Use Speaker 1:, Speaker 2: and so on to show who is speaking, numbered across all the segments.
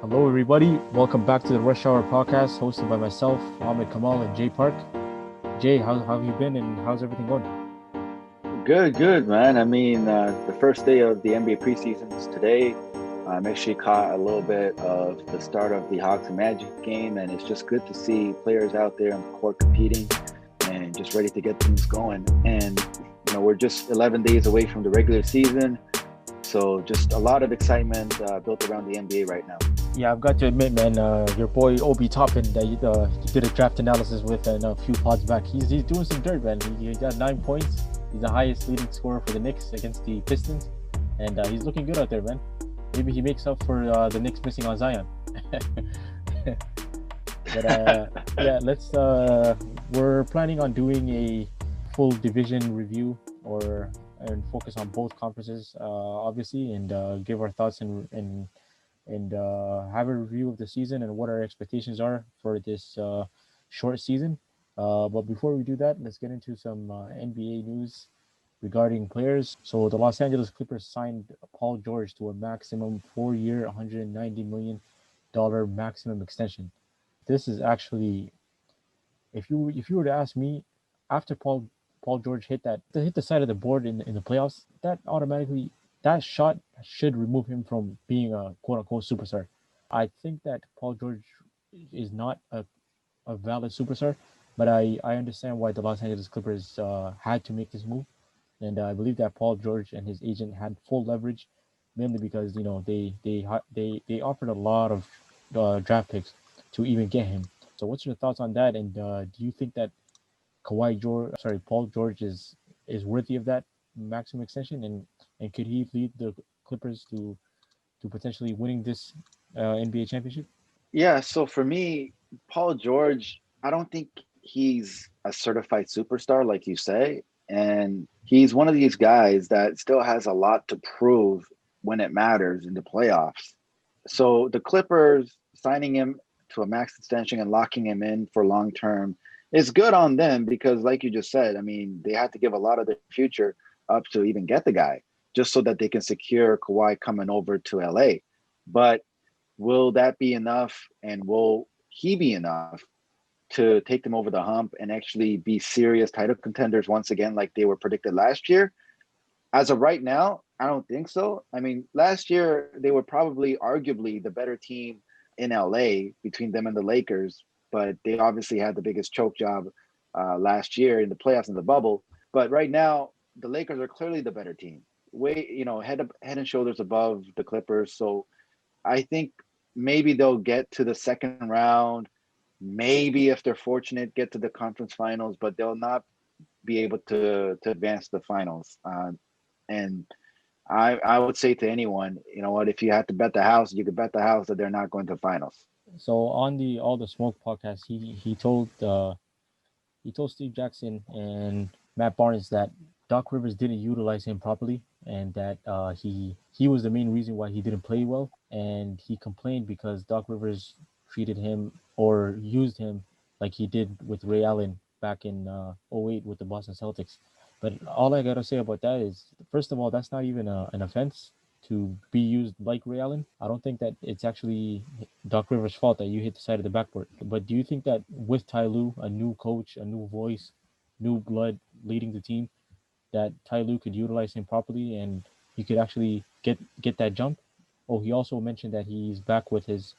Speaker 1: Hello, everybody. Welcome back to the Rush Hour podcast, hosted by myself, Ahmed Kamal, and Jay Park. Jay, how have you been, and how's everything going?
Speaker 2: Good, man. The first day of the NBA preseason is today. I'm actually caught a little bit of the start of the Hawks and Magic game, and it's just good to see players out there on the court competing and just ready to get things going. And, we're just 11 days away from the regular season. So just a lot of excitement built around the NBA right now.
Speaker 1: Yeah, I've got to admit, man, your boy Obi Toppin that you did a draft analysis with and a few pods back. He's doing some dirt, man. He got 9 points. He's the highest leading scorer for the Knicks against the Pistons, and he's looking good out there, man. Maybe he makes up for the Knicks missing on Zion. But yeah, let's. We're planning on doing a full division review and focus on both conferences, obviously, and give our thoughts and have a review of the season and what our expectations are for this short season. But before we do that, let's get into some NBA news regarding players. So the Los Angeles Clippers signed Paul George to a maximum 4-year, $190 million maximum extension. This is actually, if you were to ask me, after Paul George hit the side of the board in the playoffs, that shot should remove him from being a quote unquote superstar. I think that Paul George is not a valid superstar, but I understand why the Los Angeles Clippers had to make this move, and I believe that Paul George and his agent had full leverage, mainly because they offered a lot of draft picks to even get him. So what's your thoughts on that? And do you think that Paul George is worthy of that maximum extension, and could he lead the Clippers to potentially winning this NBA championship?
Speaker 2: Yeah, so for me, Paul George, I don't think he's a certified superstar, like you say. And he's one of these guys that still has a lot to prove when it matters in the playoffs. So the Clippers signing him to a max extension and locking him in for long term is good on them because, like you just said, they had to give a lot of their future up to even get the guy just so that they can secure Kawhi coming over to LA. But will that be enough? And will he be enough to take them over the hump and actually be serious title contenders once again, like they were predicted last year? As of right now, I don't think so. Last year, they were probably arguably the better team in LA between them and the Lakers, but they obviously had the biggest choke job last year in the playoffs in the bubble. But right now, the Lakers are clearly the better team, way head and shoulders above the Clippers. So I think maybe they'll get to the second round. Maybe if they're fortunate, get to the conference finals, but they'll not be able to advance the finals. And I would say to anyone, you know what, if you had to bet the house, you could bet the house that they're not going to finals.
Speaker 1: So on the All the Smoke podcast, he told Steve Jackson and Matt Barnes that Doc Rivers didn't utilize him properly, and that he was the main reason why he didn't play well, and he complained because Doc Rivers treated him or used him like he did with Ray Allen back in '08 with the Boston Celtics. But all I gotta say about that is, first of all, that's not even an offense to be used like Ray Allen. I don't think that it's actually Doc Rivers' fault that you hit the side of the backboard. But do you think that with Ty Lue, a new coach, a new voice, new blood leading the team, that Ty Lue could utilize him properly and he could actually get that jump? Oh, he also mentioned that he's back with his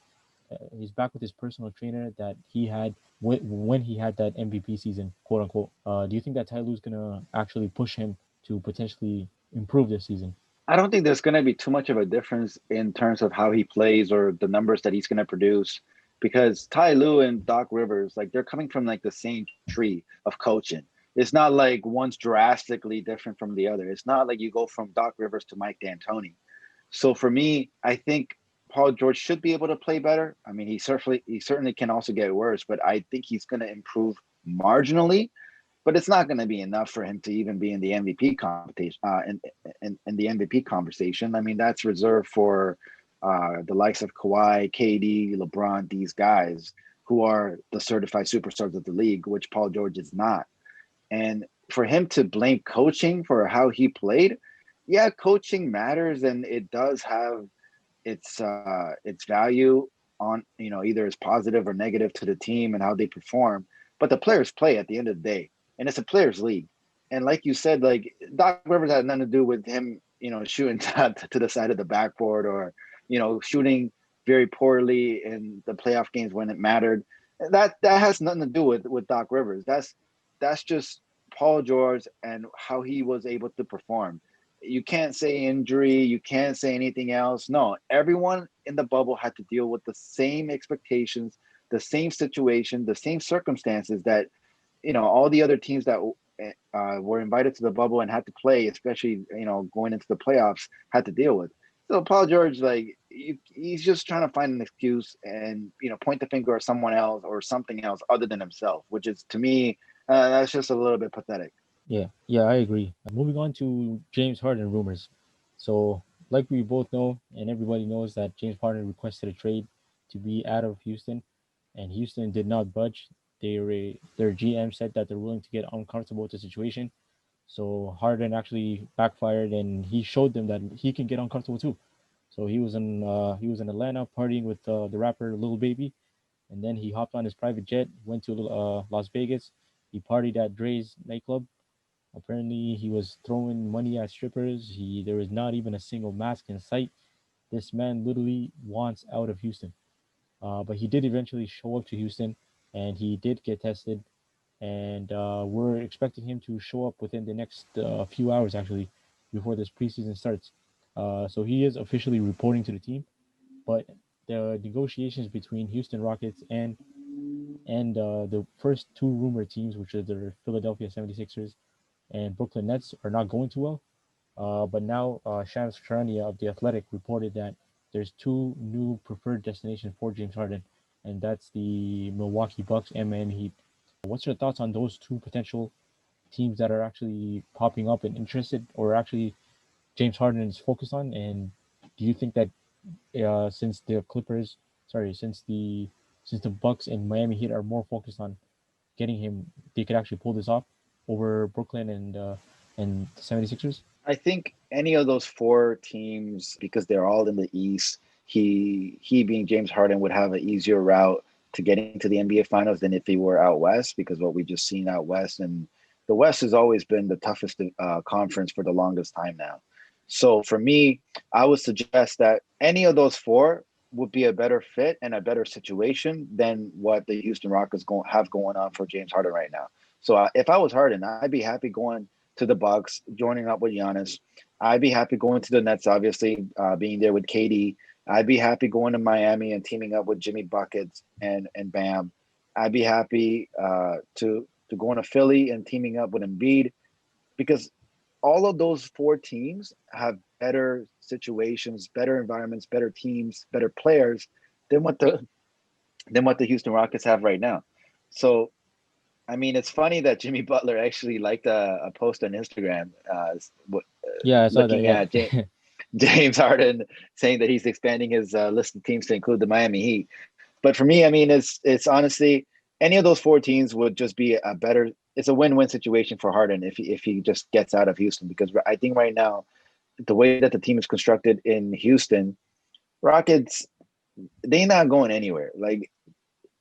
Speaker 1: personal trainer that he had when he had that MVP season, quote unquote. Do you think that Ty Lue's gonna actually push him to potentially improve this season?
Speaker 2: I don't think there's going to be too much of a difference in terms of how he plays or the numbers that he's going to produce because Ty Lue and Doc Rivers, like they're coming from like the same tree of coaching. It's not like one's drastically different from the other. It's not like you go from Doc Rivers to Mike D'Antoni. So for me, I think Paul George should be able to play better. He certainly can also get worse, but I think he's going to improve marginally, but it's not going to be enough for him to even be in the MVP competition, in the MVP conversation. That's reserved for the likes of Kawhi, KD, LeBron, these guys who are the certified superstars of the league, which Paul George is not. And for him to blame coaching for how he played, yeah, coaching matters and it does have its value on, either as positive or negative to the team and how they perform, but the players play at the end of the day, and it's a players' league. And like you said, like Doc Rivers had nothing to do with him, shooting to the side of the backboard or shooting very poorly in the playoff games when it mattered. That has nothing to do with Doc Rivers. That's just Paul George and how he was able to perform. You can't say injury, you can't say anything else. No, everyone in the bubble had to deal with the same expectations, the same situation, the same circumstances that all the other teams that were invited to the bubble and had to play, especially going into the playoffs, had to deal with. So Paul George, like he's just trying to find an excuse and point the finger at someone else or something else other than himself, which is to me that's just a little bit pathetic.
Speaker 1: Yeah, I agree. Moving on to James Harden rumors. So, like we both know, and everybody knows that James Harden requested a trade to be out of Houston, and Houston did not budge. Their GM said that they're willing to get uncomfortable with the situation. So Harden actually backfired, and he showed them that he can get uncomfortable too. So he was in Atlanta partying with the rapper Lil Baby, and then he hopped on his private jet, went to Las Vegas. He partied at Dre's nightclub. Apparently, he was throwing money at strippers. There was not even a single mask in sight. This man literally wants out of Houston. But he did eventually show up to Houston, and he did get tested. And we're expecting him to show up within the next few hours, actually, before this preseason starts. So he is officially reporting to the team. But the negotiations between Houston Rockets and the first two rumored teams, which are the Philadelphia 76ers and Brooklyn Nets, are not going too well. But now Shams Charania of The Athletic reported that there's two new preferred destinations for James Harden, and that's the Milwaukee Bucks and Miami Heat. What's your thoughts on those two potential teams that are actually popping up and interested, or actually James Harden is focused on? And do you think that since the Clippers, sorry, since the Bucks and Miami Heat are more focused on getting him, they could actually pull this off over Brooklyn and the 76ers?
Speaker 2: I think any of those four teams, because they're all in the East, he being James Harden would have an easier route to getting to the NBA Finals than if he were out west, because what we just seen out west, and the West has always been the toughest conference for the longest time now. So for me, I would suggest that any of those four would be a better fit and a better situation than what the Houston Rockets have going on for James Harden right now. So if I was Harden, I'd be happy going to the Bucks, joining up with Giannis. I'd be happy going to the Nets, obviously, being there with KD. I'd be happy going to Miami and teaming up with Jimmy Buckets and Bam. I'd be happy to going to Philly and teaming up with Embiid, because all of those four teams have better situations, better environments, better teams, better players than what the Houston Rockets have right now. So I mean, it's funny that Jimmy Butler actually liked a post on Instagram,
Speaker 1: Yeah, I saw that.
Speaker 2: looking at
Speaker 1: Yeah.
Speaker 2: James Harden saying that he's expanding his list of teams to include the Miami Heat. But for me, I mean, it's honestly any of those four teams would just be a better. It's a win-win situation for Harden if he just gets out of Houston, because I think right now the way that the team is constructed in Houston, Rockets, they not going anywhere. Like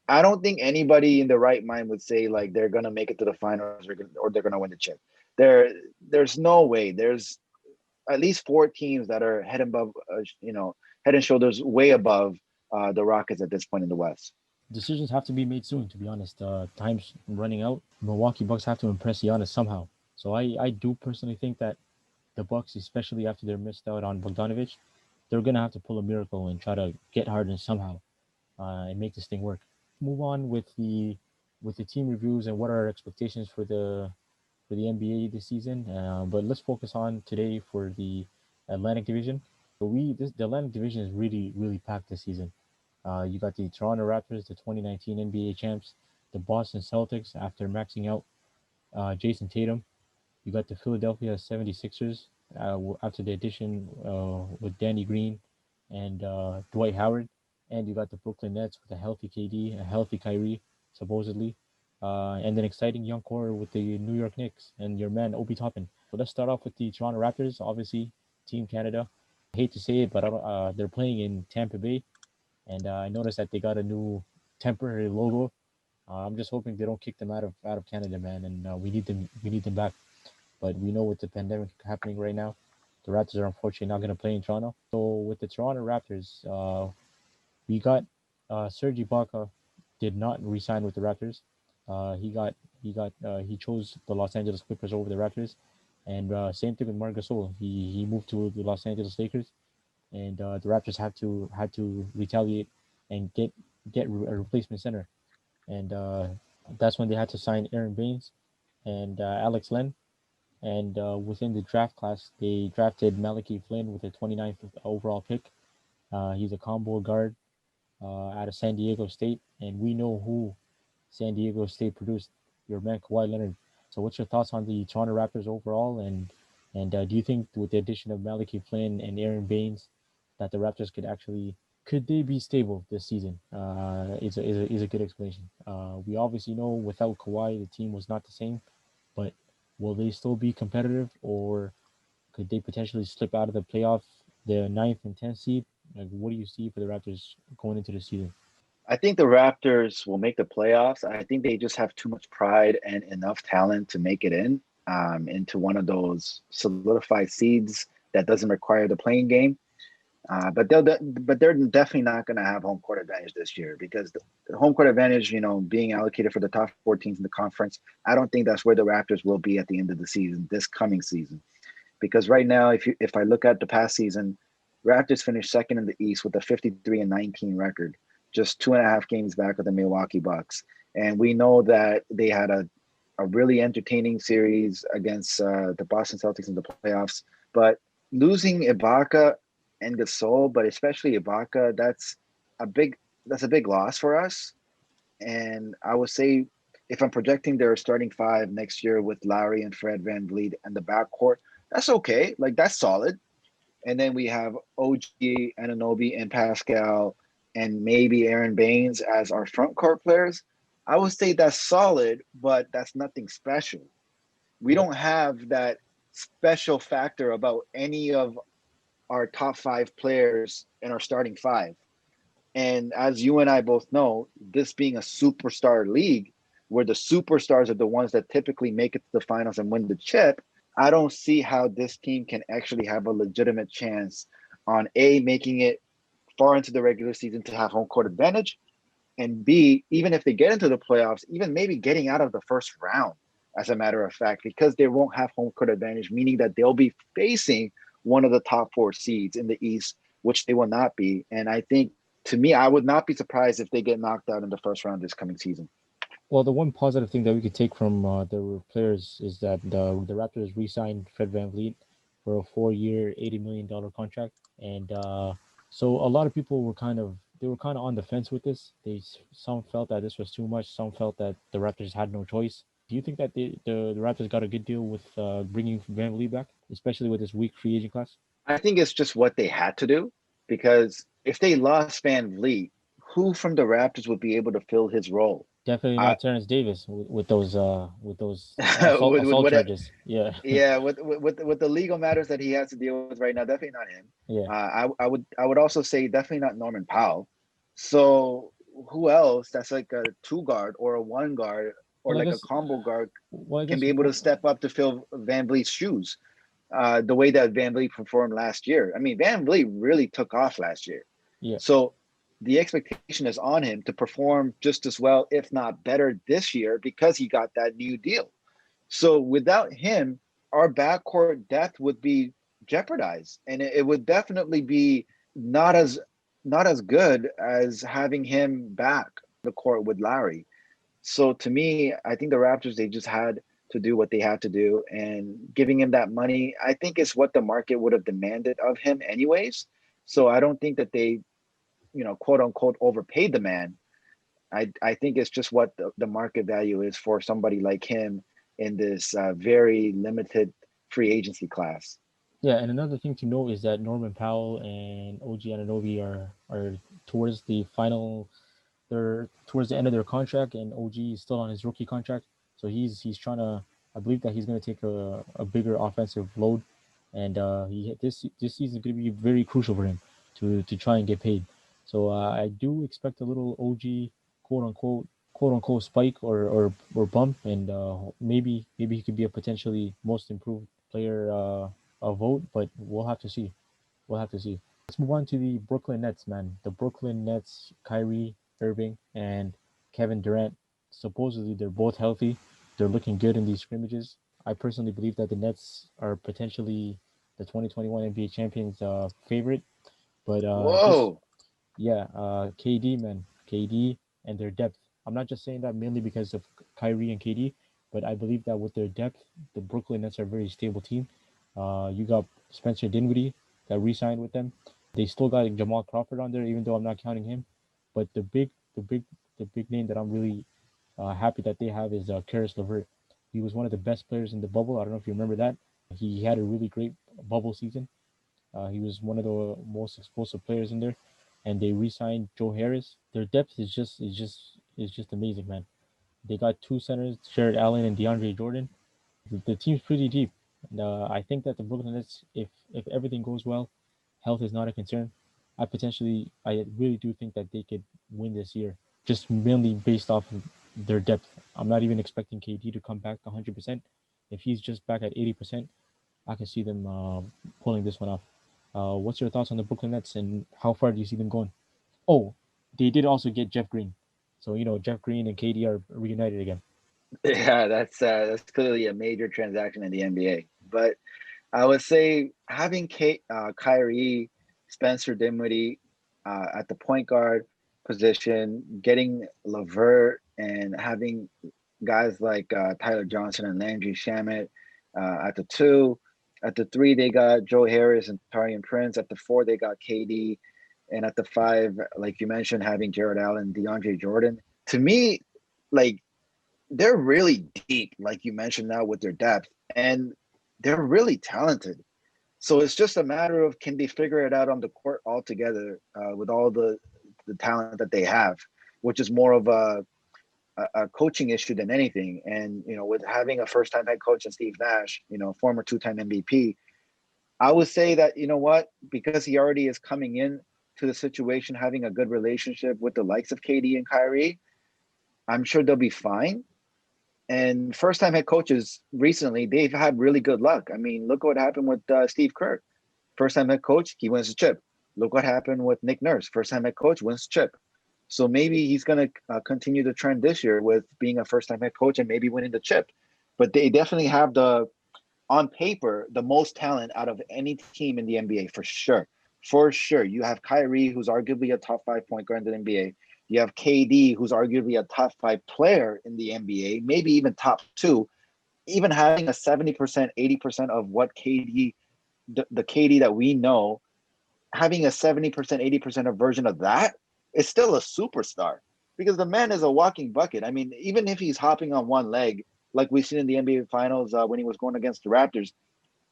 Speaker 2: I don't think anybody in the right mind would say like they're gonna make it to the finals or they're gonna win the chip. There's no way. There's at least four teams that are head and shoulders way above the Rockets at this point in the West.
Speaker 1: Decisions have to be made soon, to be honest. Time's running out. Milwaukee Bucks have to impress Giannis somehow. So I do personally think that the Bucks, especially after they're missed out on Bogdanovich, they're gonna have to pull a miracle and try to get Harden somehow and make this thing work. Move on with the team reviews and what are our expectations for the NBA this season. But let's focus on today for the Atlantic Division. The Atlantic Division is really packed this season. You got the Toronto Raptors, the 2019 NBA champs, the Boston Celtics after maxing out Jason Tatum. You got the Philadelphia 76ers after the addition with Danny Green and Dwight Howard. And you got the Brooklyn Nets with a healthy KD, a healthy Kyrie, supposedly. And an exciting young core with the New York Knicks and your man, Obi Toppin. So let's start off with the Toronto Raptors, obviously, Team Canada. I hate to say it, but they're playing in Tampa Bay. and I noticed that they got a new temporary logo. I'm just hoping they don't kick them out of Canada, man. And we need them. We need them back. But we know with the pandemic happening right now, the Raptors are unfortunately not going to play in Toronto. So with the Toronto Raptors, we got Serge Ibaka did not re-sign with the Raptors. He got he chose the Los Angeles Clippers over the Raptors, and same thing with Marc Gasol. He moved to the Los Angeles Lakers, and the Raptors had to retaliate and get a replacement center, and that's when they had to sign Aaron Baines and Alex Len. And within the draft class, they drafted Malachi Flynn with the 29th overall pick. He's a combo guard out of San Diego State, and we know who San Diego State produced, your man Kawhi Leonard. So, what's your thoughts on the Toronto Raptors overall, and do you think with the addition of Malachi Flynn and Aaron Baines, that the Raptors could they be stable this season? Is a good explanation. We obviously know without Kawhi, the team was not the same, but will they still be competitive, or could they potentially slip out of the ninth and tenth seed? Like, what do you see for the Raptors going into the season?
Speaker 2: I think the Raptors will make the playoffs. I think they just have too much pride and enough talent to make it into one of those solidified seeds that doesn't require the playing game. But they're definitely not going to have home court advantage this year because the home court advantage, being allocated for the top four teams in the conference, I don't think that's where the Raptors will be at the end of the season, this coming season. Because right now, if I look at the past season, Raptors finished second in the East with a 53-19 record, just 2.5 games back of the Milwaukee Bucks. And we know that they had a really entertaining series against the Boston Celtics in the playoffs. But losing Ibaka and Gasol, but especially Ibaka, a big that's a big loss for us. And I would say if I'm projecting their starting five next year with Lowry and Fred VanVleet and the backcourt, that's okay. Like that's solid. And then we have OG, Ananobi, and Pascal, and maybe Aaron Baines as our front court players. I would say that's solid, but that's nothing special. We
Speaker 1: Yeah.
Speaker 2: don't have that special factor about any of our top five players in our starting five. And as you and I both know, this being a superstar league where the superstars are the ones that typically make it to the finals and win the chip, I don't see how this team can actually have a legitimate chance on A, making it far into the regular season to have home court advantage, and B, even if they get into the playoffs, even maybe getting out of the first round, as a matter of fact, because they won't have home court advantage, meaning that they'll be facing one of the top four seeds in the East, which they will not be. And I think, to me, I would not be surprised if they get knocked out in the first round this coming season.
Speaker 1: Well, the one positive thing that we could take from the players is that the Raptors re-signed Fred VanVleet for a 4-year, $80 million contract, and so a lot of people were kind of on the fence with this. Some felt that this was too much. Some felt that the Raptors had no choice. Do you think that the Raptors got a good deal with bringing VanVleet back, especially with this weak free agent class?
Speaker 2: I think it's just what they had to do because if they lost Van Vliet, who from the Raptors would be able to fill his role?
Speaker 1: Definitely
Speaker 2: I
Speaker 1: not Terrence Davis with those assault
Speaker 2: with it,
Speaker 1: charges. Yeah,
Speaker 2: yeah, with the legal matters that he has to deal with right now, definitely not him.
Speaker 1: yeah.
Speaker 2: I would also say definitely not Norman Powell. So who else that's like a two guard or a one guard or
Speaker 1: Well, I
Speaker 2: like a
Speaker 1: guess.
Speaker 2: combo guard
Speaker 1: Well, I
Speaker 2: can
Speaker 1: guess.
Speaker 2: be able to step up to fill Van Vliet's shoes? The way that Van Vliet performed last year. I mean, Van Vliet really took off last year.
Speaker 1: Yeah.
Speaker 2: So the expectation is on him to perform just as well, if not better, this year because he got that new deal. So without him, our backcourt depth would be jeopardized, and it would definitely be not as not as good as having him back the court with Larry. So to me, I think the Raptors they just had to do what they had to do, and giving him that money, I think is what the market would have demanded of him anyways. So I don't think that they, quote unquote, overpaid the man. I think it's just what the market value is for somebody like him in this very limited free agency class.
Speaker 1: Yeah, and another thing to note is that Norman Powell and OG Ananobi are towards the final. They're towards the end of their contract, and OG is still on his rookie contract. So he's trying to. I believe that he's going to take a bigger offensive load, and this season is going to be very crucial for him to try and get paid. So I do expect a little OG quote unquote spike or bump, and maybe he could be a potentially most improved player a vote, but we'll have to see. We'll have to see. Let's move on to the Brooklyn Nets, man. The Brooklyn Nets, Kyrie Irving and Kevin Durant. Supposedly they're both healthy. They're looking good in these scrimmages. I personally believe that the Nets are potentially the 2021 NBA champions favorite, but just
Speaker 2: Whoa.
Speaker 1: yeah, KD, man, KD and their depth. I'm not just saying that mainly because of Kyrie and KD, but I believe that with their depth, the Brooklyn Nets are a very stable team. You got Spencer Dinwiddie that re-signed with them. They still got Jamal Crawford on there, even though I'm not counting him. But the big name that I'm really happy that they have is Karis LeVert. He was one of the best players in the bubble. I don't know if you remember that. He had a really great bubble season. He was one of the most explosive players in there, and they re-signed Joe Harris. Their depth is just amazing, man. They got two centers, Jared Allen and DeAndre Jordan. The team's pretty deep, and I think that the Brooklyn Nets, if everything goes well, health is not a concern. I really do think that they could win this year, just mainly based off of their depth. I'm not even expecting KD to come back 100%. If he's just back at 80%, I can see them pulling this one off. What's your thoughts on the Brooklyn Nets and how far do you see them going? Oh, they did also get Jeff Green, so Jeff Green and KD are reunited again.
Speaker 2: Yeah, that's clearly a major transaction in the NBA. But I would say having Kyrie, Spencer Dinwiddie at the point guard position, getting Levert, and having guys like Tyler Johnson and Landry Shamet at the two. At the three, they got Joe Harris and Tarian Prince. At the four, they got KD. And at the five, like you mentioned, having Jared Allen, DeAndre Jordan. To me, like they're really deep, like you mentioned now with their depth, and they're really talented. So it's just a matter of can they figure it out on the court altogether with all the talent that they have, which is more of a coaching issue than anything. And with having a first time head coach and Steve Nash, former two-time MVP, I would say that what, because he already is coming in to the situation having a good relationship with the likes of KD and Kyrie, I'm sure they'll be fine. And first time head coaches recently, they've had really good luck. I mean, look what happened with Steve Kerr. First time head coach, he wins the chip. Look what happened with Nick Nurse. First time head coach wins the chip. So maybe he's going to continue the trend this year with being a first time head coach and maybe winning the chip. But they definitely have on paper, the most talent out of any team in the NBA for sure. For sure. You have Kyrie, who's arguably a top five point guard in the NBA. You have KD, who's arguably a top five player in the NBA, maybe even top two. Even having a 70%, 80% of what the KD that we know, having a 70%, 80% of version of that is still a superstar because the man is a walking bucket. I mean, even if he's hopping on one leg, like we've seen in the NBA Finals when he was going against the Raptors,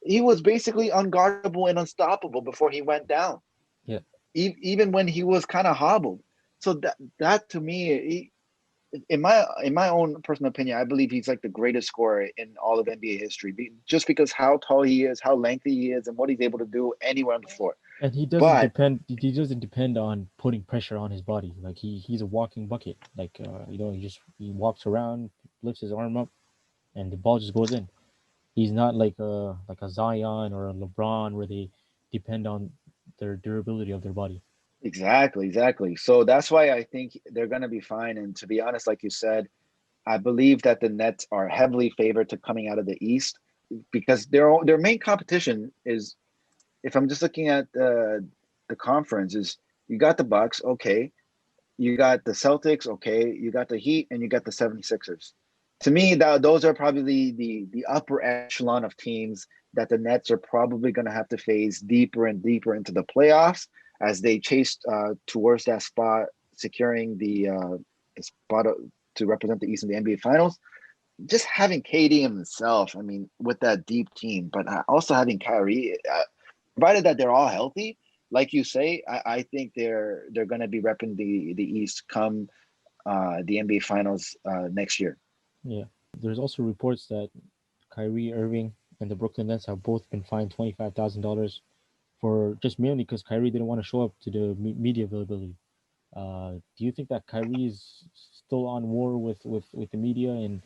Speaker 2: he was basically unguardable and unstoppable before he went down,
Speaker 1: Yeah,
Speaker 2: even when he was kind of hobbled. So that to me, in my own personal opinion, I believe he's like the greatest scorer in all of NBA history, just because how tall he is, how lengthy he is, and what he's able to do anywhere on the floor.
Speaker 1: and
Speaker 2: But
Speaker 1: he doesn't depend on putting pressure on his body. Like he's a walking bucket. Like he walks around, lifts his arm up, and the ball just goes in. He's not like a Zion or a LeBron where they depend on their durability of their body.
Speaker 2: exactly, exactly. So that's why I think they're going to be fine. And to be honest, like you said, I believe that the Nets are heavily favored to coming out of the East because their main competition is, if I'm just looking at the conference, is you got the Bucks, okay, you got the Celtics, okay, you got the Heat, and you got the 76ers. To me, those are probably the upper echelon of teams that the Nets are probably going to have to face deeper and deeper into the playoffs as they chase towards that spot, securing the spot to represent the East in the NBA Finals. Just having KD himself, I mean, with that deep team, but also having Kyrie, provided that they're all healthy, like you say, I think they're going to be repping the East come the NBA Finals next year.
Speaker 1: Yeah. There's also reports that Kyrie Irving and the Brooklyn Nets have both been fined $25,000 for just mainly because Kyrie didn't want to show up to the media availability. Do you think that Kyrie is still on war with the media, and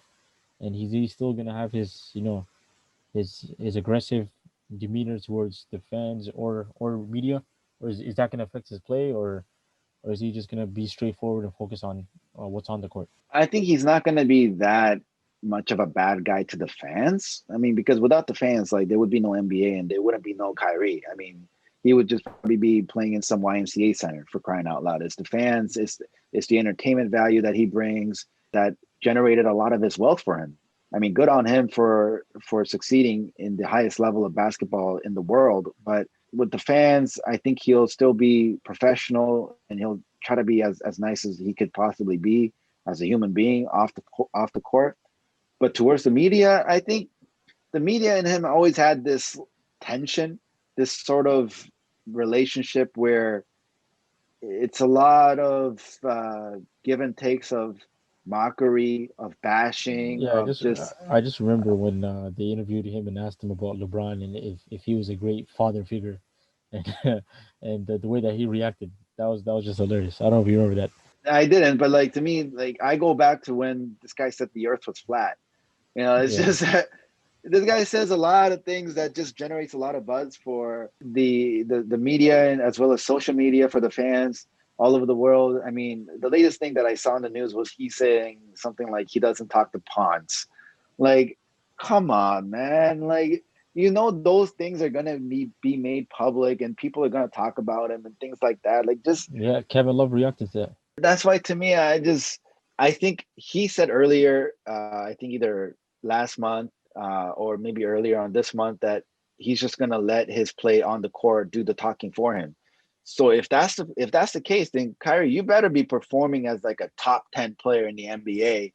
Speaker 1: he still gonna have his his aggressive demeanor towards the fans or media, or is that gonna affect his play, or is he just gonna be straightforward and focus on what's on the court?
Speaker 2: I think he's not going to be that much of a bad guy to the fans. I mean, because without the fans, like there would be no NBA and there wouldn't be no Kyrie. I mean, he would just probably be playing in some YMCA center for crying out loud. It's the fans, it's the entertainment value that he brings that generated a lot of his wealth for him. I mean, good on him for succeeding in the highest level of basketball in the world. But with the fans, I think he'll still be professional and he'll try to be as nice as he could possibly be as a human being off the court. But towards the media, I think the media and him always had this tension, this sort of relationship where it's a lot of give and takes of mockery, of bashing,
Speaker 1: Yeah,
Speaker 2: of just
Speaker 1: I just remember when they interviewed him and asked him about LeBron and if he was a great father figure, and and the way that he reacted, that was just hilarious. I don't know if you remember that.
Speaker 2: I didn't, but like to me, like I go back to when this guy said the earth was flat. You know, it's
Speaker 1: Yeah,
Speaker 2: just that this guy says a lot of things that just generates a lot of buzz for the media and as well as social media for the fans all over the world. I mean, the latest thing that I saw in the news was he saying something like he doesn't talk to pawns. Like, come on, man. Like, those things are gonna be made public and people are gonna talk about him and things like that. Like, just
Speaker 1: yeah. Kevin Love reacted to that.
Speaker 2: that's why to me, I think he said earlier, I think either last month or maybe earlier on this month that he's just gonna let his play on the court do the talking for him. So if that's the case, then Kyrie, you better be performing as like a top 10 player in the NBA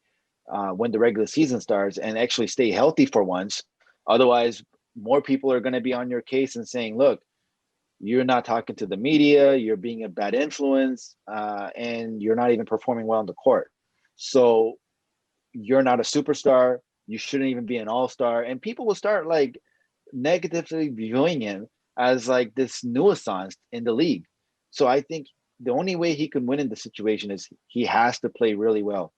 Speaker 2: when the regular season starts and actually stay healthy for once. Otherwise, more people are going to be on your case and saying, "Look, you're not talking to the media, you're being a bad influence, and you're not even performing well on the court. So you're not a superstar. You shouldn't even be an all-star." And people will start like negatively viewing him as like this nuisance in the league. So I think the only way he can win in the situation is he has to play really well.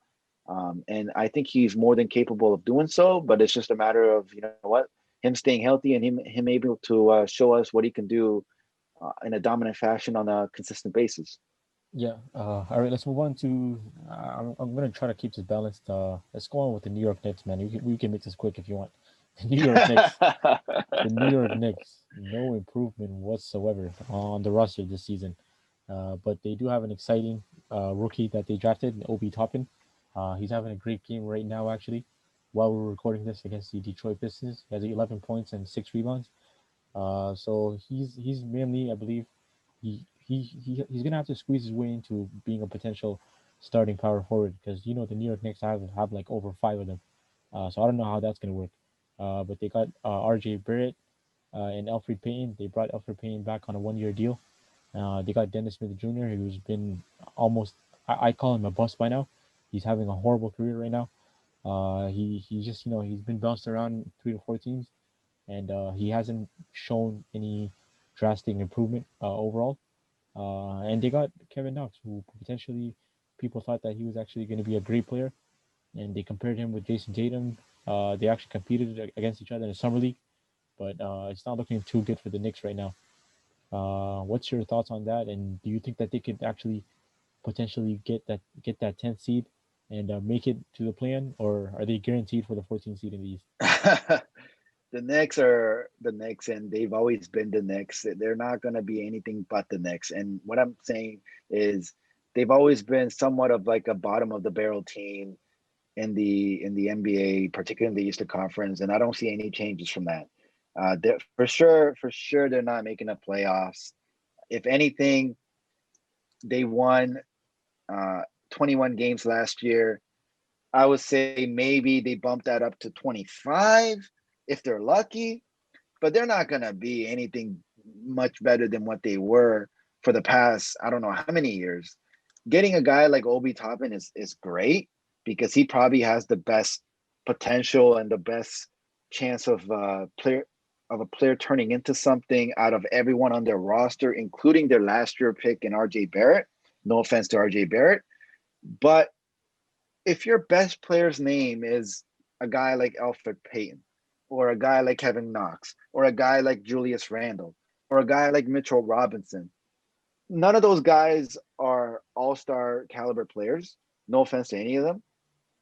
Speaker 2: And I think he's more than capable of doing so, but it's just a matter of, you know what, him staying healthy and him able to show us what he can do in a dominant fashion on a consistent basis.
Speaker 1: Yeah. All right. Let's move on to. I'm gonna try to keep this balanced. Let's go on with the New York Knicks, man. We can make this quick if you want. The New York Knicks. The New York Knicks. No improvement whatsoever on the roster this season. But they do have an exciting rookie that they drafted, Obi Toppin. He's having a great game right now, actually. While we're recording this against the Detroit Pistons, he has 11 points and 6 rebounds. So he's mainly, I believe, he's gonna have to squeeze his way into being a potential starting power forward because the New York Knicks have like over five of them. So I don't know how that's gonna work. But they got R.J. Barrett and Alfred Payton. They brought Alfred Payton back on a 1 year deal. They got Dennis Smith Jr., who's been almost, I call him a bust by now. He's having a horrible career right now. He just he's been bounced around 3 to 4 teams, and he hasn't shown any drastic improvement overall. And they got Kevin Knox, who potentially people thought that he was actually going to be a great player, and they compared him with Jason Tatum. They actually competed against each other in the summer league, but it's not looking too good for the Knicks right now. What's your thoughts on that? And do you think that they could actually potentially get that 10th seed and make it to the plan, or are they guaranteed for the 14th seed in the East?
Speaker 2: The Knicks are the Knicks, and they've always been the Knicks. They're not going to be anything but the Knicks. And what I'm saying is, they've always been somewhat of like a bottom of the barrel team in the NBA, particularly in the Eastern Conference. And I don't see any changes from that. For sure, they're not making the playoffs. If anything, they won 21 games last year. I would say maybe they bump that up to 25 if they're lucky, but they're not going to be anything much better than what they were for the past, I don't know how many years. Getting a guy like Obi Toppin is great because he probably has the best potential and the best chance of a player turning into something out of everyone on their roster, including their last year pick in RJ Barrett. No offense to RJ Barrett. But if your best player's name is a guy like Elfrid Payton, or a guy like Kevin Knox, or a guy like Julius Randle, or a guy like Mitchell Robinson, none of those guys are all-star caliber players. No offense to any of them.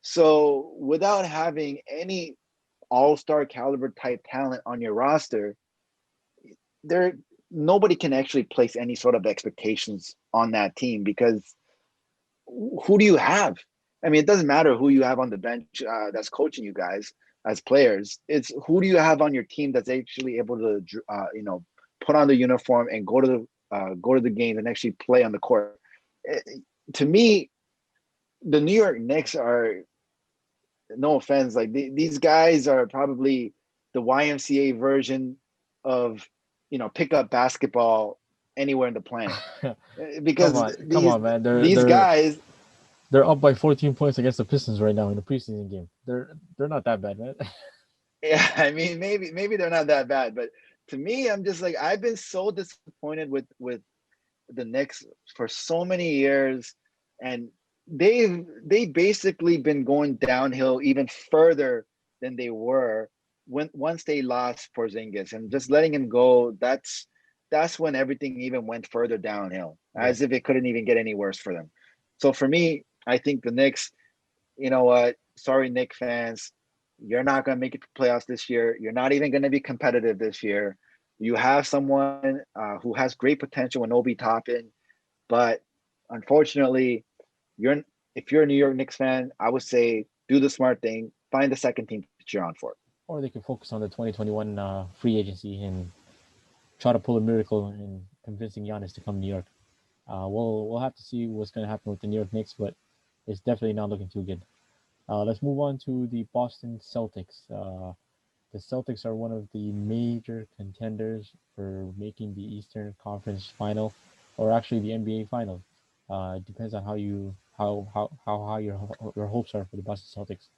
Speaker 2: So without having any all-star caliber type talent on your roster, there nobody can actually place any sort of expectations on that team because who do you have? I mean, it doesn't matter who you have on the bench that's coaching you guys as players. It's who do you have on your team that's actually able to, put on the uniform and go to the game and actually play on the court. To me, the New York Knicks are, no offense, like these guys are probably the YMCA version of, pickup basketball anywhere in the planet.
Speaker 1: Come
Speaker 2: Because
Speaker 1: on, come on, man. They're
Speaker 2: these
Speaker 1: they're
Speaker 2: guys,
Speaker 1: they're up by 14 points against the Pistons right now in the preseason game. They're not that bad, man.
Speaker 2: yeah, I mean, maybe they're not that bad, but to me, I'm just like I've been so disappointed with the Knicks for so many years, and they basically been going downhill even further than they were when once they lost Porzingis and just letting him go. That's when everything even went further downhill,
Speaker 1: Yeah.
Speaker 2: as if it couldn't even get any worse for them. So for me, I think the Knicks, you know what? Sorry, Knicks fans, you're not going to make it to playoffs this year. You're not even going to be competitive this year. You have someone who has great potential in Obi Toppin, but unfortunately, you're if you're a New York Knicks fan, I would say do the smart thing, find the second team to cheer on for.
Speaker 1: Or they could focus on the 2021 free agency and try to pull a miracle in convincing Giannis to come to New York. We'll have to see what's going to happen with the New York Knicks, but it's definitely not looking too good. Let's move on to the Boston Celtics. The Celtics are one of the major contenders for making the Eastern Conference Final, or actually the NBA Final. It depends on how high your hopes are for the Boston Celtics.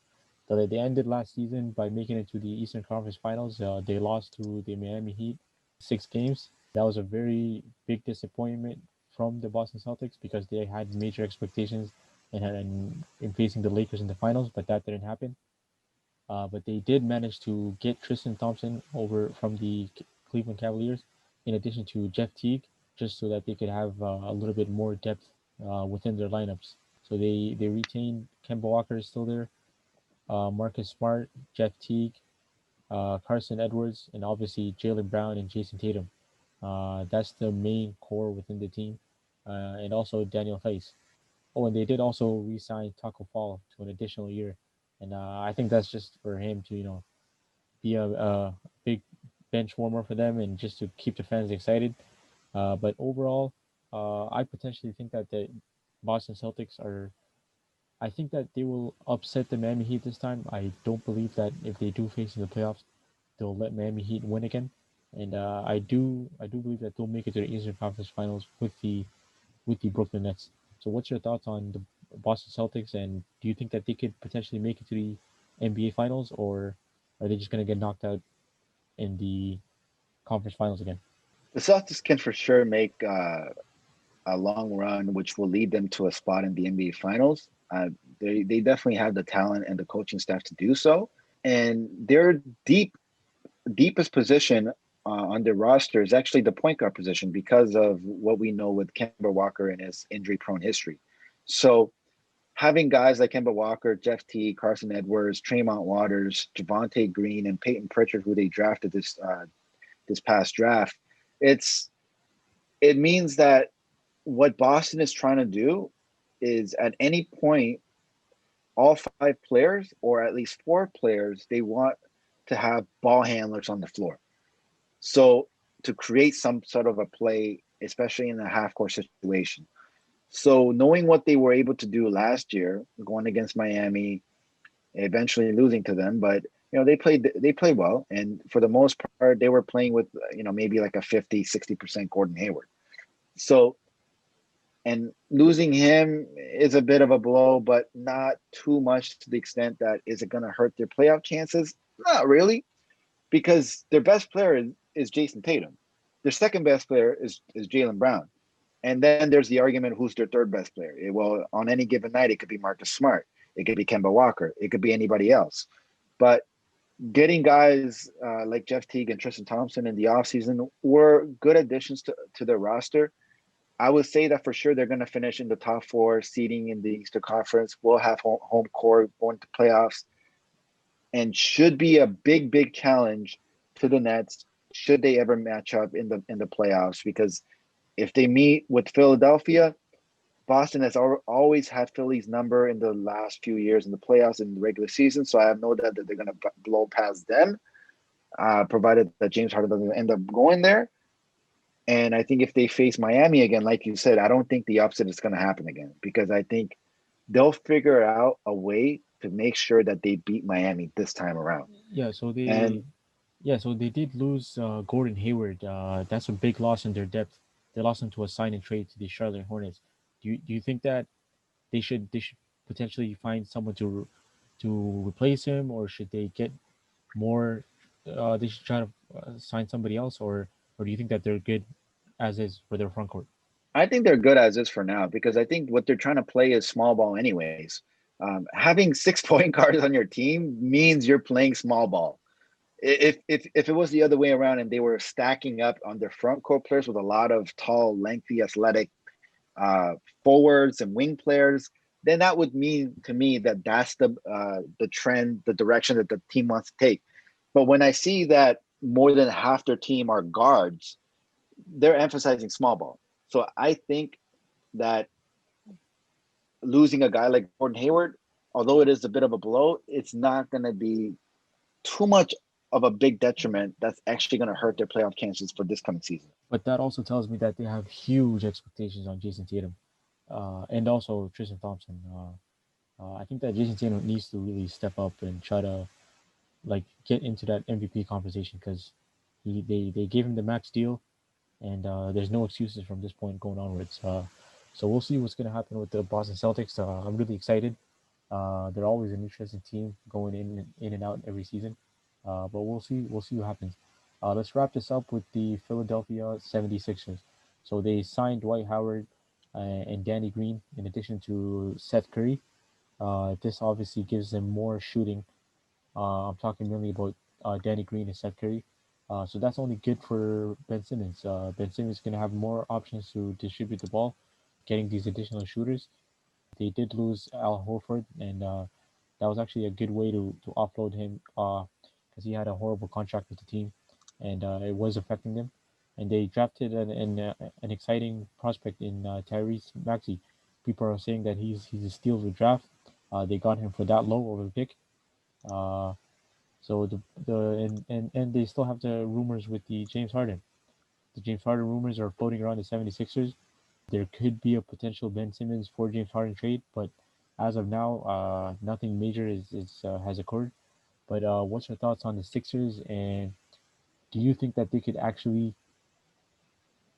Speaker 1: So they ended last season by making it to the Eastern Conference Finals. They lost to the Miami Heat 6 games. That was a very big disappointment from the Boston Celtics because they had major expectations in facing the Lakers in the finals, but that didn't happen. But they did manage to get Tristan Thompson over from the Cleveland Cavaliers, in addition to Jeff Teague, just so that they could have a little bit more depth within their lineups. So they retained Kemba Walker is still there, Marcus Smart, Jeff Teague, Carson Edwards, and obviously Jalen Brown and Jason Tatum. That's the main core within the team, and also Daniel Theis. Oh, and they did also re-sign Taco Fall to an additional year, and I think that's just for him to be a big bench warmer for them and just to keep the fans excited. But overall, I potentially think that the Boston Celtics are. I think that they will upset the Miami Heat this time. I don't believe that if they do face in the playoffs, they'll let Miami Heat win again. And I do believe that they'll make it to the Eastern Conference Finals with the Brooklyn Nets. So, what's your thoughts on the Boston Celtics, and do you think that they could potentially make it to the NBA Finals, or are they just going to get knocked out in the conference finals again?
Speaker 2: The Celtics can for sure make a long run, which will lead them to a spot in the NBA Finals. They definitely have the talent and the coaching staff to do so, and their deepest position on their roster is actually the point guard position because of what we know with Kemba Walker and his injury-prone history. So having guys like Kemba Walker, Jeff T, Carson Edwards, Tremont Waters, Javante Green, and Peyton Pritchard, who they drafted this past draft, it means that what Boston is trying to do is at any point, all five players, or at least four players, they want to have ball handlers on the floor. So to create some sort of a play, especially in a half court situation. So knowing what they were able to do last year, going against Miami, eventually losing to them, but they played well, and for the most part they were playing with maybe like a 50-60% Gordon Hayward. So, and losing him is a bit of a blow, but not too much to the extent that is it going to hurt their playoff chances? Not really, because their best player is Jason Tatum. Their second best player is Jalen Brown. And then there's the argument who's their third best player. Well, on any given night, it could be Marcus Smart, it could be Kemba Walker, it could be anybody else. But getting guys like Jeff Teague and Tristan Thompson in the offseason were good additions to their roster. I would say that for sure they're going to finish in the top four seeding in the Eastern Conference. We'll have home court going to playoffs and should be a big challenge to the Nets should they ever match up in the playoffs. Because if they meet with Philadelphia, Boston has always had Philly's number in the last few years in the playoffs and the regular season. So I have no doubt that they're going to blow past them, provided that James Harden doesn't end up going there. And I think if they face Miami again, like you said, I don't think the upset is going to happen again, because I think they'll figure out a way to make sure that they beat Miami this time around.
Speaker 1: Yeah, so
Speaker 2: And
Speaker 1: they did lose Gordon Hayward. That's a big loss in their depth. They lost him to a sign and trade to the Charlotte Hornets. Do you think that they should potentially find someone to replace him, or should they get more? They should try to sign somebody else, or do you think that they're good as is for their front court?
Speaker 2: I think they're good as is for now, because I think what they're trying to play is small ball, anyways. Having 6 point guards on your team means you're playing small ball. If it was the other way around and they were stacking up on their front court players with a lot of tall, lengthy, athletic uh, forwards and wing players, then that would mean to me that that's the trend, the direction that the team wants to take. But when I see that more than half their team are guards, they're emphasizing small ball. So I think that losing a guy like Gordon Hayward, although it is a bit of a blow, it's not going to be too much of a big detriment that's actually going to hurt their playoff chances for this coming season.
Speaker 1: But that also tells me that they have huge expectations on Jason Tatum, and also Tristan Thompson. I think that Jason Tatum needs to really step up and try to like get into that MVP conversation, because they gave him the max deal, and there's no excuses from this point going onwards. So we'll see what's going to happen with the Boston Celtics. I'm really excited. They're always an interesting team going in and out every season. But we'll see what happens. Let's wrap this up with the Philadelphia 76ers. So they signed Dwight Howard and Danny Green in addition to Seth Curry. This obviously gives them more shooting. I'm talking mainly about Danny Green and Seth Curry. So that's only good for Ben Simmons. Ben Simmons is going to have more options to distribute the ball, getting these additional shooters. They did lose Al Horford, and that was actually a good way to offload him, because he had a horrible contract with the team, and it was affecting them. And they drafted an exciting prospect in Tyrese Maxey. People are saying that he's a steal of the draft. They got him for that low of a pick. Uh, so and they still have the rumors with the James Harden. The James Harden rumors are floating around the 76ers. There could be a potential Ben Simmons for James Harden trade, but as of now, nothing major is has occurred. But what's your thoughts on the Sixers, and do you think that they could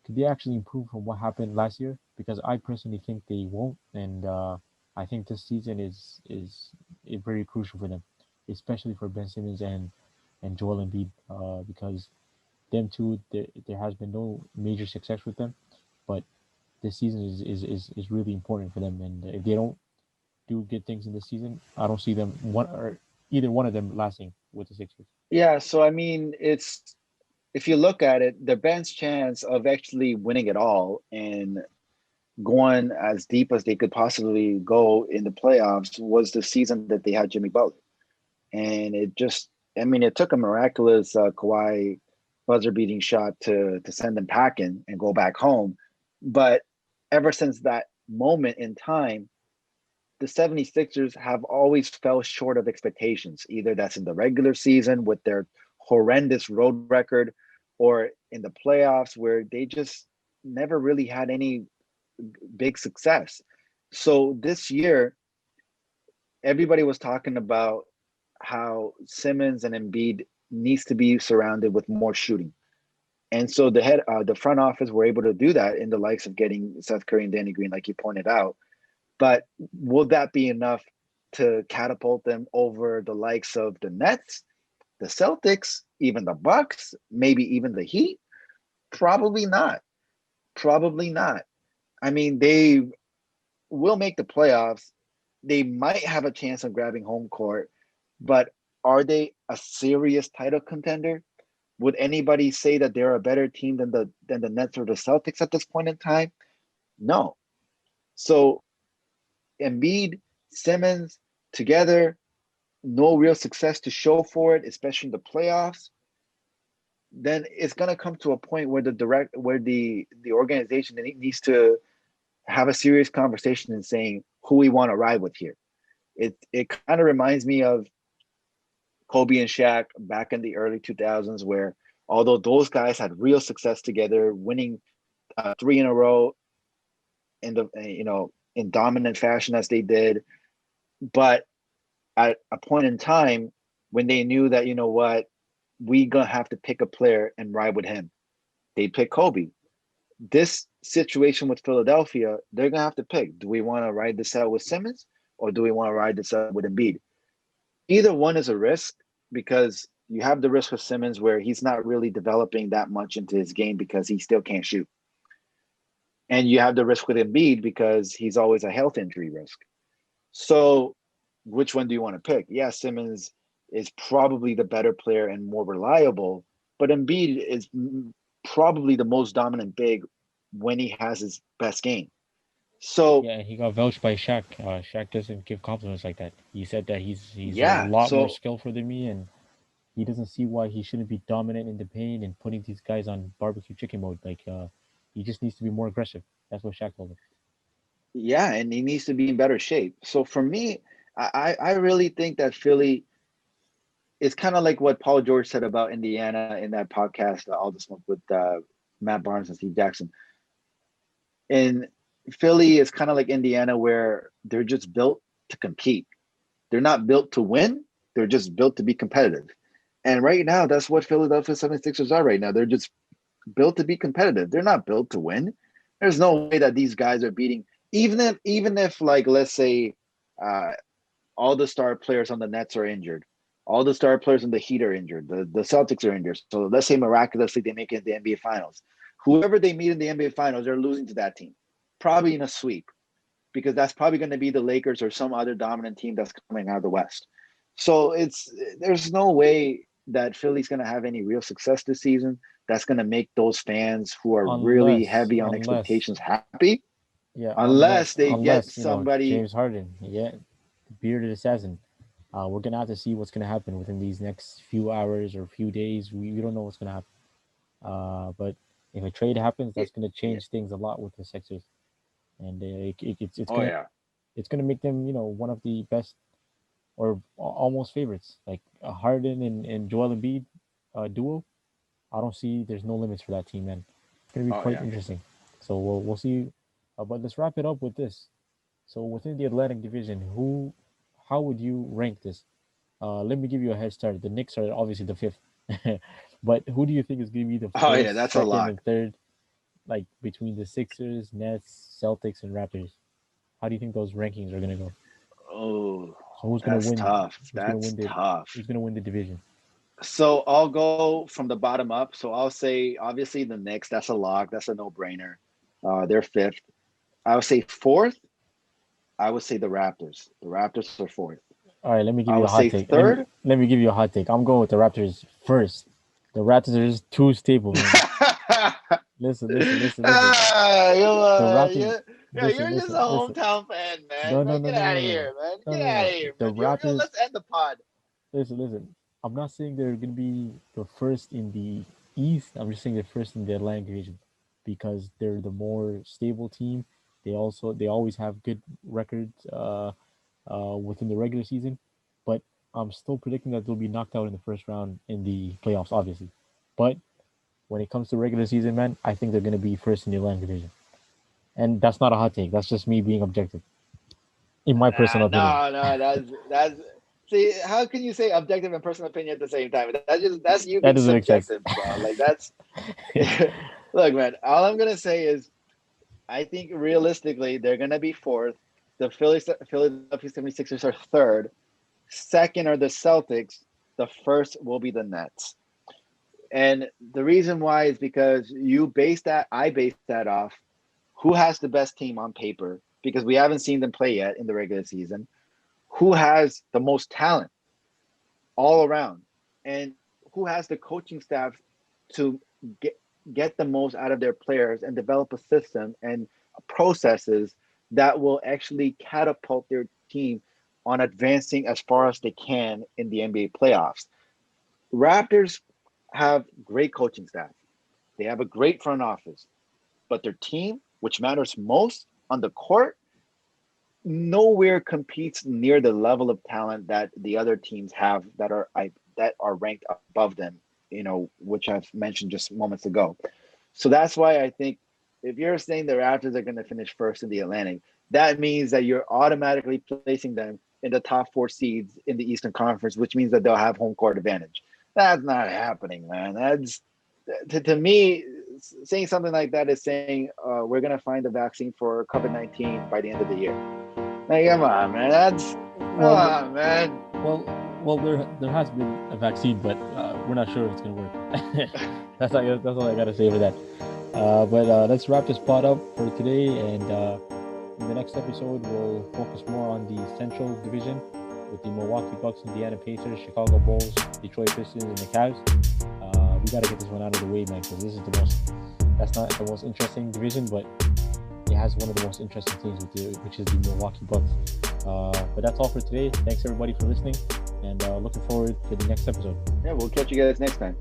Speaker 1: they actually improve from what happened last year? Because I personally think they won't, and I think this season is very crucial for them, especially for Ben Simmons and Joel Embiid, because them two there has been no major success with them, but this season is really important for them, and if they don't do good things in this season, I don't see them one or either one of them lasting with the Sixers.
Speaker 2: Yeah, so I mean, it's if you look at it, their best chance of actually winning it all and going as deep as they could possibly go in the playoffs was the season that they had Jimmy Butler. And it just, I mean, it took a miraculous Kawhi buzzer beating shot to send them packing and go back home. But ever since that moment in time, the 76ers have always fell short of expectations. Either that's in the regular season with their horrendous road record, or in the playoffs where they just never really had any big success. So this year, everybody was talking about how Simmons and Embiid needs to be surrounded with more shooting. And so the front office were able to do that in the likes of getting Seth Curry and Danny Green, like you pointed out. But will that be enough to catapult them over the likes of the Nets, the Celtics, even the Bucks, maybe even the Heat? Probably not. Probably not. I mean, they will make the playoffs. They might have a chance of grabbing home court, but are they a serious title contender? Would anybody say that they're a better team than the Nets or the Celtics at this point in time? No. So Embiid, Simmons together, no real success to show for it, especially in the playoffs. Then it's gonna come to a point where the organization needs to have a serious conversation and saying who we want to ride with here. It kind of reminds me of Kobe and Shaq back in the early 2000s, where although those guys had real success together, winning three in a row in the in dominant fashion as they did, but at a point in time when they knew that what, we gonna have to pick a player and ride with him, they pick Kobe. This situation with Philadelphia, they're gonna have to pick: do we want to ride this out with Simmons, or do we want to ride this out with Embiid? Either one is a risk, because you have the risk with Simmons where he's not really developing that much into his game because he still can't shoot. And you have the risk with Embiid because he's always a health injury risk. So which one do you want to pick? Yeah, Simmons is probably the better player and more reliable, but Embiid is probably the most dominant big when he has his best game. So
Speaker 1: Yeah, he got vouched by Shaq. Shaq doesn't give compliments like that. He said that he's a
Speaker 2: yeah,
Speaker 1: lot more
Speaker 2: so
Speaker 1: skillful than me, and he doesn't see why he shouldn't be dominant in the paint and putting these guys on barbecue chicken mode. Like, he just needs to be more aggressive. That's what Shaq told him.
Speaker 2: yeah, and he needs to be in better shape. So for me, I really think that Philly is kind of like what Paul George said about Indiana in that podcast, All the Smoke with Matt Barnes and Steve Jackson. And Philly is kind of like Indiana, where they're just built to compete. They're not built to win. They're just built to be competitive. And right now, that's what Philadelphia 76ers are right now. They're just built to be competitive. They're not built to win. There's no way that these guys are beating, even if like, let's say uh, all the star players on the Nets are injured. All the star players on the Heat are injured. The Celtics are injured. So let's say miraculously they make it to the NBA Finals. Whoever they meet in the NBA Finals, they're losing to that team, probably in a sweep, because that's probably going to be the Lakers or some other dominant team that's coming out of the West. So there's no way that Philly's going to have any real success this season that's going to make those fans who are really heavy on
Speaker 1: Unless,
Speaker 2: expectations happy,
Speaker 1: yeah,
Speaker 2: unless they get
Speaker 1: unless
Speaker 2: somebody.
Speaker 1: James Harden, yeah, the bearded assassin. We're gonna have to see what's gonna happen within these next few hours or few days. We don't know what's gonna happen. But if a trade happens, that's gonna
Speaker 2: Yeah.
Speaker 1: change things a lot with the Sixers, and it's
Speaker 2: Oh
Speaker 1: gonna
Speaker 2: yeah.
Speaker 1: make them one of the best or almost favorites. Like a Harden and Joel Embiid duo. I don't see there's no limits for that team, man. It's gonna be
Speaker 2: Oh
Speaker 1: quite
Speaker 2: yeah.
Speaker 1: interesting. So we'll see. But let's wrap it up with this. So within the Atlantic Division, how would you rank this? Let me give you a head start. The Knicks are obviously the fifth, but who do you think is going to be the
Speaker 2: Oh yeah.
Speaker 1: first,
Speaker 2: That's a
Speaker 1: second,
Speaker 2: lock.
Speaker 1: and third? Like between the Sixers, Nets, Celtics, and Raptors. How do you think those rankings are going to go?
Speaker 2: Oh,
Speaker 1: So who's going to
Speaker 2: that's
Speaker 1: win?
Speaker 2: tough.
Speaker 1: Who's going to
Speaker 2: That's
Speaker 1: win the?
Speaker 2: tough.
Speaker 1: Who's going to win the division?
Speaker 2: So I'll go from the bottom up. So I'll say obviously the Knicks. That's a lock. That's a no-brainer. They're fifth. I would say fourth. I would say the Raptors. The Raptors are fourth.
Speaker 1: All right, let me
Speaker 2: I
Speaker 1: give you
Speaker 2: would
Speaker 1: a hot
Speaker 2: say
Speaker 1: take.
Speaker 2: third.
Speaker 1: Let me give you a hot take. I'm going with the Raptors first. The Raptors are just too stable, man. Listen.
Speaker 2: Ah,
Speaker 1: The Raptors.
Speaker 2: yeah, yeah, you're just a
Speaker 1: Listen.
Speaker 2: hometown fan, man. Man, get out of here, man. Get out of here,
Speaker 1: The
Speaker 2: man. Yo,
Speaker 1: Raptors.
Speaker 2: let's end the pod.
Speaker 1: Listen. I'm not saying they're gonna be the first in the East. I'm just saying they're first in the Atlantic Division because they're the more stable team. They always have good records within the regular season, but I'm still predicting that they'll be knocked out in the first round in the playoffs, obviously. But when it comes to regular season, man, I think they're gonna be first in the Atlantic Division, and that's not a hot take. That's just me being objective, in my personal opinion.
Speaker 2: No. That's. See, how can you say objective and personal opinion at the same time? That's you
Speaker 1: That
Speaker 2: being
Speaker 1: doesn't make sense.
Speaker 2: subjective, bro. Like that's. Look, man. All I'm gonna say is I think realistically they're gonna be fourth. The Philadelphia 76ers are third. Second are the Celtics. The first will be the Nets. And the reason why is because I base that off who has the best team on paper, because we haven't seen them play yet in the regular season, who has the most talent all around, and who has the coaching staff to get get the most out of their players and develop a system and processes that will actually catapult their team on advancing as far as they can in the NBA playoffs. Raptors have great coaching staff. They have a great front office, but their team, which matters most on the court, nowhere competes near the level of talent that the other teams have that are ranked above them, which I've mentioned just moments ago. So that's why I think if you're saying the Raptors are going to finish first in the Atlantic, that means that you're automatically placing them in the top four seeds in the Eastern Conference, which means that they'll have home court advantage. That's not happening, man. That's to me, saying something like that is saying we're going to find a vaccine for COVID-19 by the end of the year. Like, come on, man. Come
Speaker 1: Well,
Speaker 2: on, man.
Speaker 1: well, there has been a vaccine, but we're not sure if it's gonna work. That's all I gotta say for that. But let's wrap this pod up for today, and in the next episode, we'll focus more on the Central Division with the Milwaukee Bucks, Indiana Pacers, Chicago Bulls, Detroit Pistons, and the Cavs. We gotta get this one out of the way, man, because this is that's not the most interesting division, but it has one of the most interesting teams which is the Milwaukee Bucks. But that's all for today. Thanks everybody for listening, and looking forward to the next episode.
Speaker 2: Yeah, we'll catch you guys next time.